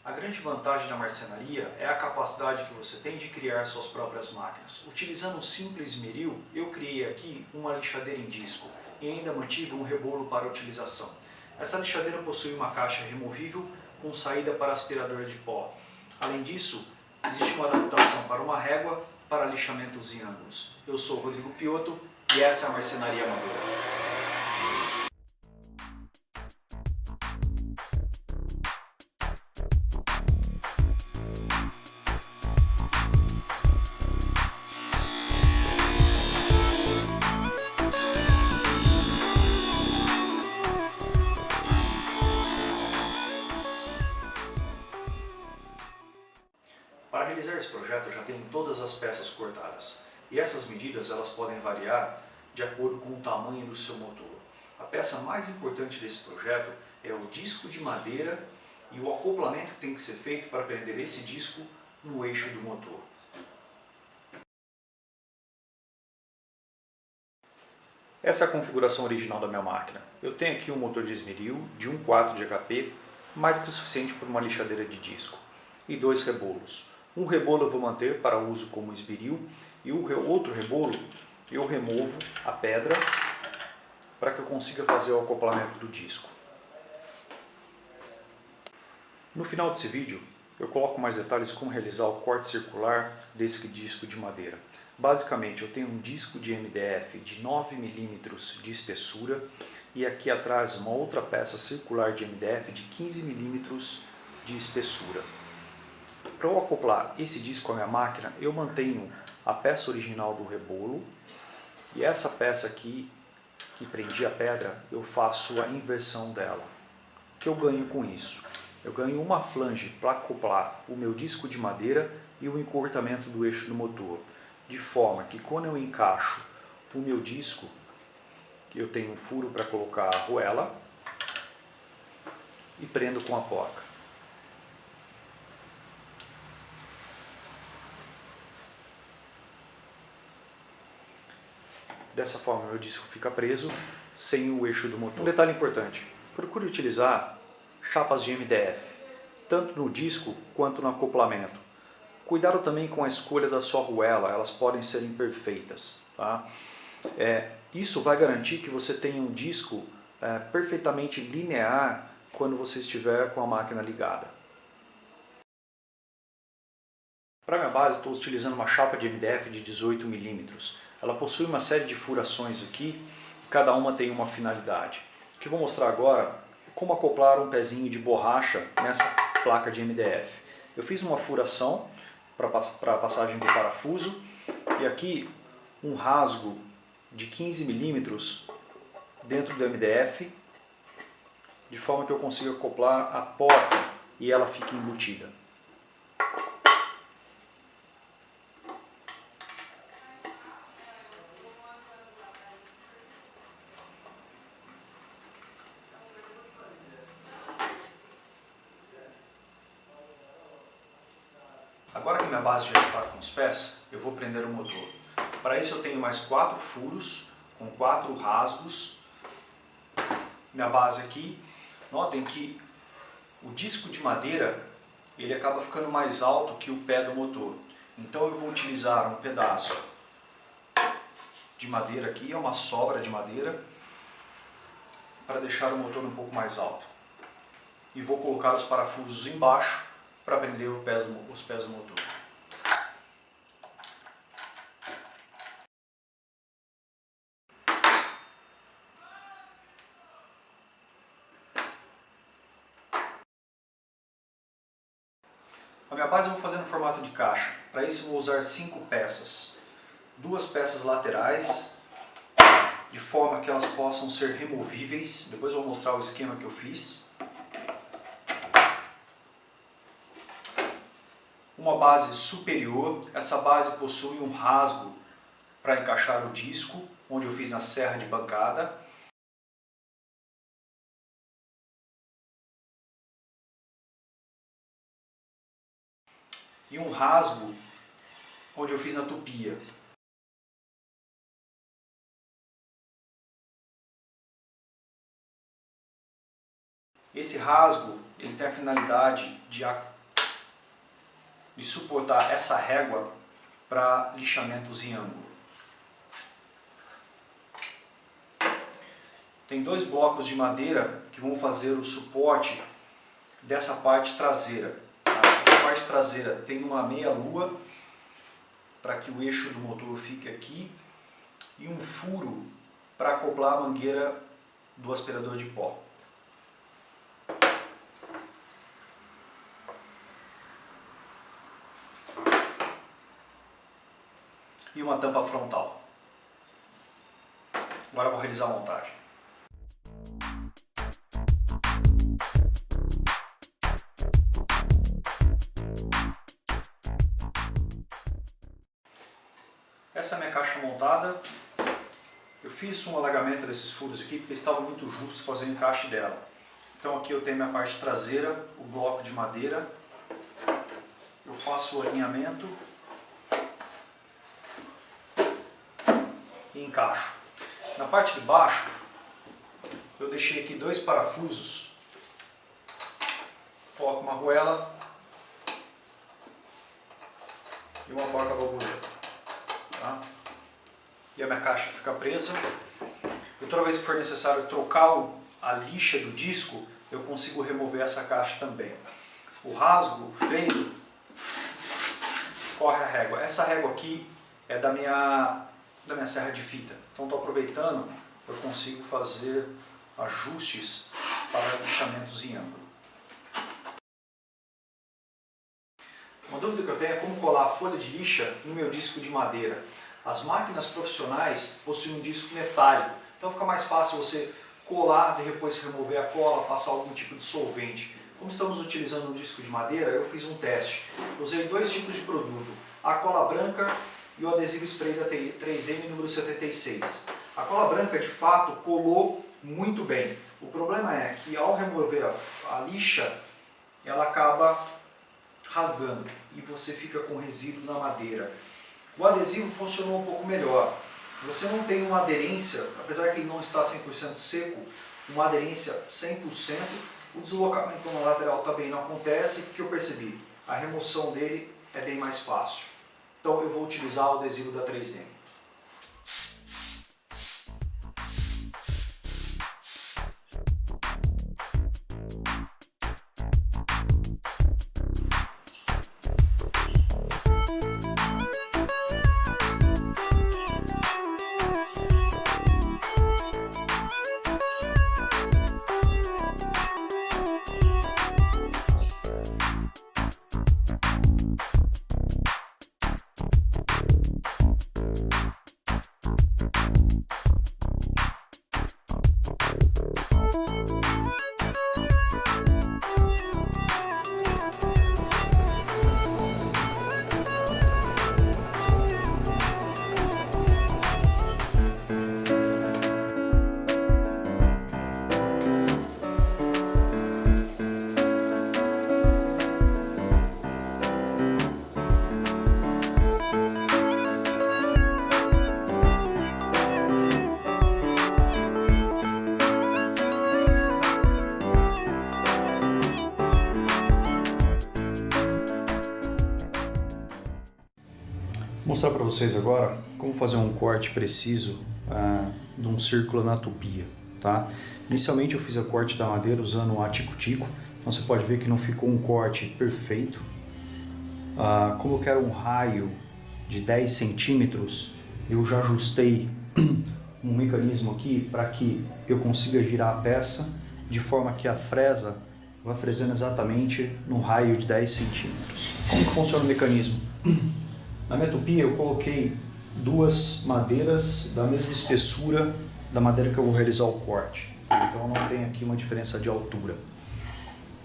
A grande vantagem da marcenaria é a capacidade que você tem de criar suas próprias máquinas. Utilizando um simples esmeril, eu criei aqui uma lixadeira em disco e ainda mantive um rebolo para utilização. Essa lixadeira possui uma caixa removível com saída para aspirador de pó. Além disso, existe uma adaptação para uma régua para lixamentos em ângulos. Eu sou o Rodrigo Piotto e essa é a Marcenaria Amadora. Para realizar esse projeto eu já tenho todas as peças cortadas e essas medidas elas podem variar de acordo com o tamanho do seu motor. A peça mais importante desse projeto é o disco de madeira e o acoplamento que tem que ser feito para prender esse disco no eixo do motor. Essa é a configuração original da minha máquina. Eu tenho aqui um motor de esmeril de 1.4 de HP, mais que o suficiente para uma lixadeira de disco, e 2 rebolos. Um rebolo eu vou manter para uso como esmeril e o outro rebolo eu removo a pedra para que eu consiga fazer o acoplamento do disco. No final desse vídeo eu coloco mais detalhes como realizar o corte circular desse disco de madeira. Basicamente eu tenho um disco de MDF de 9 mm de espessura e aqui atrás uma outra peça circular de MDF de 15 mm de espessura. Para eu acoplar esse disco à minha máquina, eu mantenho a peça original do rebolo e essa peça aqui, que prendia a pedra, eu faço a inversão dela. O que eu ganho com isso? Eu ganho uma flange para acoplar o meu disco de madeira e o encurtamento do eixo do motor, de forma que quando eu encaixo o meu disco, eu tenho um furo para colocar a arruela e prendo com a porca. Dessa forma, meu disco fica preso sem o eixo do motor. Um detalhe importante, procure utilizar chapas de MDF, tanto no disco quanto no acoplamento. Cuidado também com a escolha da sua arruela, elas podem ser imperfeitas. Tá? Isso vai garantir que você tenha um disco perfeitamente linear quando você estiver com a máquina ligada. Para minha base, estou utilizando uma chapa de MDF de 18 mm. Ela possui uma série de furações aqui, cada uma tem uma finalidade. O que eu vou mostrar agora é como acoplar um pezinho de borracha nessa placa de MDF. Eu fiz uma furação para a passagem do parafuso e aqui um rasgo de 15 mm dentro do MDF, de forma que eu consiga acoplar a porta e ela fique embutida. Agora que minha base já está com os pés, eu vou prender o motor. Para isso eu tenho mais 4 furos com 4 rasgos. Minha base aqui, notem que o disco de madeira ele acaba ficando mais alto que o pé do motor. Então eu vou utilizar um pedaço de madeira aqui, é uma sobra de madeira, para deixar o motor um pouco mais alto. E vou colocar os parafusos embaixo para prender os pés do motor. A minha base eu vou fazer no formato de caixa. Para isso eu vou usar 5 peças. 2 peças laterais, de forma que elas possam ser removíveis. Depois eu vou mostrar o esquema que eu fiz. Uma base superior. Essa base possui um rasgo para encaixar o disco, onde eu fiz na serra de bancada. E um rasgo onde eu fiz na tupia. Esse rasgo ele tem a finalidade de e suportar essa régua para lixamentos em ângulo. Tem dois blocos de madeira que vão fazer o suporte dessa parte traseira. Essa parte traseira tem uma meia-lua para que o eixo do motor fique aqui e um furo para acoplar a mangueira do aspirador de pó. E uma tampa frontal. Agora vou realizar a montagem. Essa é a minha caixa montada. Eu fiz um alargamento desses furos aqui porque estava muito justo fazer o encaixe dela. Então aqui eu tenho minha parte traseira, o bloco de madeira. Eu faço o alinhamento e encaixo. Na parte de baixo eu deixei aqui dois parafusos. Coloco uma argoela e uma porca-borboleta. Tá? E a minha caixa fica presa. E toda vez que for necessário trocar a lixa do disco, eu consigo remover essa caixa também. O rasgo feito, corre a régua. Essa régua aqui é da minha serra de fita. Então estou aproveitando, eu consigo fazer ajustes para lixamentos em ângulo. Uma dúvida que eu tenho é como colar a folha de lixa no meu disco de madeira. As máquinas profissionais possuem um disco metálico, então fica mais fácil você colar e depois remover a cola, passar algum tipo de solvente. Como estamos utilizando um disco de madeira, eu fiz um teste. Usei dois tipos de produto, a cola branca e o adesivo spray da 3M número 76. A cola branca de fato colou muito bem. O problema é que ao remover a lixa, ela acaba rasgando e você fica com resíduo na madeira. O adesivo funcionou um pouco melhor. Você não tem uma aderência, apesar que ele não está 100% seco, uma aderência 100%, o deslocamento na lateral também não acontece, porque eu percebi, a remoção dele é bem mais fácil. Então eu vou utilizar o adesivo da 3M. Vou mostrar para vocês agora como fazer um corte preciso de um círculo na tupia, tá? Inicialmente eu fiz a corte da madeira usando o tico-tico, então você pode ver que não ficou um corte perfeito. Como eu quero um raio de 10 centímetros, eu já ajustei um mecanismo aqui para que eu consiga girar a peça de forma que a fresa vai fresando exatamente no raio de 10 centímetros. Como que funciona o mecanismo? Na minha tupia eu coloquei duas madeiras da mesma espessura da madeira que eu vou realizar o corte. Então não tem aqui uma diferença de altura.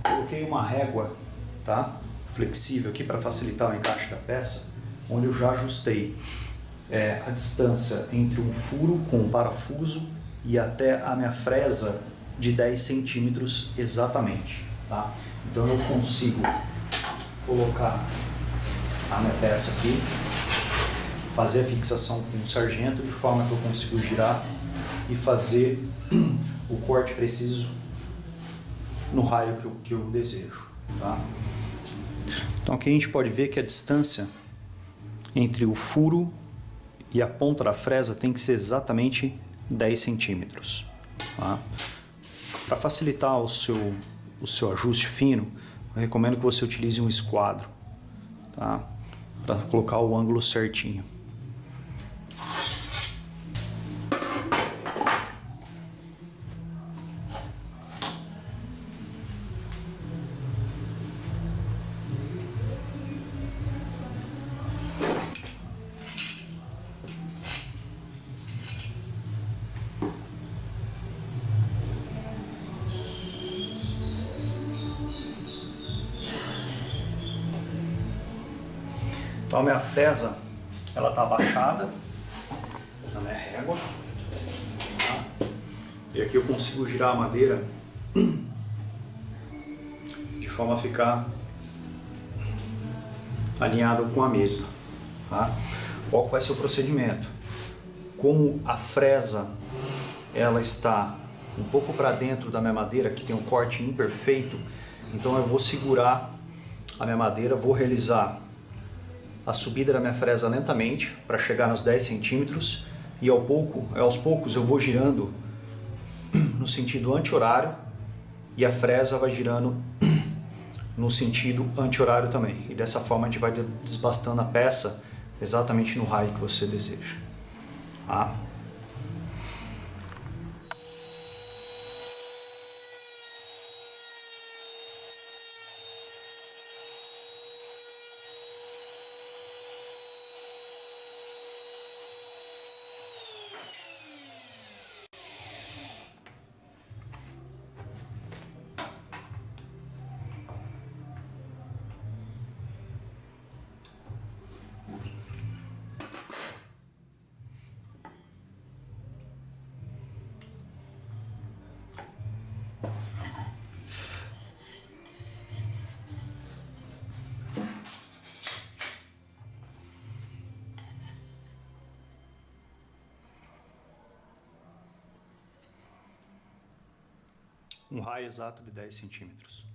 Coloquei uma régua, tá, flexível aqui para facilitar o encaixe da peça, onde eu já ajustei a distância entre um furo com um parafuso e até a minha fresa de 10 centímetros exatamente. Tá? Então eu consigo colocar a minha peça aqui, fazer a fixação com o sargento de forma que eu consigo girar e fazer o corte preciso no raio que eu desejo. Tá? Então aqui a gente pode ver que a distância entre o furo e a ponta da fresa tem que ser exatamente 10 centímetros. Tá? Para facilitar o seu ajuste fino, eu recomendo que você utilize um esquadro, tá? Para colocar o ângulo certinho. Então a minha fresa, ela está abaixada na minha régua, tá? E aqui eu consigo girar a madeira de forma a ficar alinhado com a mesa, tá? Qual vai ser o procedimento? Como a fresa ela está um pouco para dentro da minha madeira, que tem um corte imperfeito, então eu vou segurar a minha madeira, vou realizar a subida da minha fresa lentamente para chegar nos 10 centímetros e aos poucos eu vou girando no sentido anti-horário e a fresa vai girando no sentido anti-horário também. E dessa forma a gente vai desbastando a peça exatamente no raio que você deseja. Tá? Um raio exato de 10 centímetros.